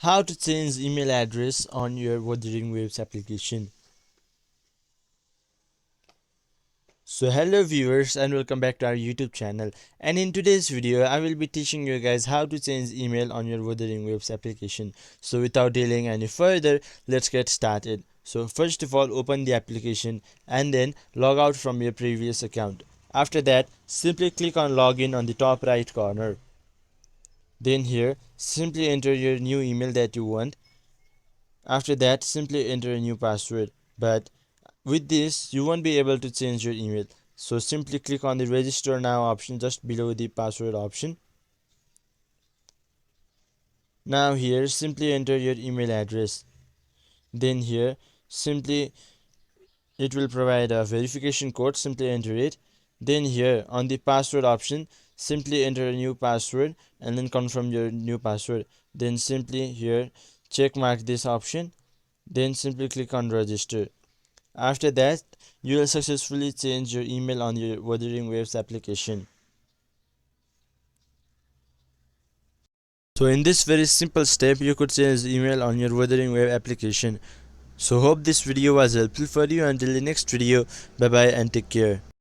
How to change email address on your Wuthering Waves application. So hello viewers and welcome back to our YouTube channel, and in today's video I will be teaching you guys how to change email on your Wuthering Waves application. So without delaying any further, let's get started. So first of all, open the application and then log out from your previous account. After that, simply click on login on the top right corner. Then here, simply enter your new email that you want. After that, simply enter a new password. But with this, you won't be able to change your email. So simply click on the register now option just below the password option. Now here, simply enter your email address. Then here, simply it will provide a verification code. Simply enter it. Then here on the password option, simply enter a new password and then confirm your new password. Then simply here check mark this option. Then simply click on register. After that, you will successfully change your email on your Wuthering Waves application. So in this very simple step, you could change email on your Wuthering Wave application. So hope this video was helpful for you. Until the next video, bye bye and take care.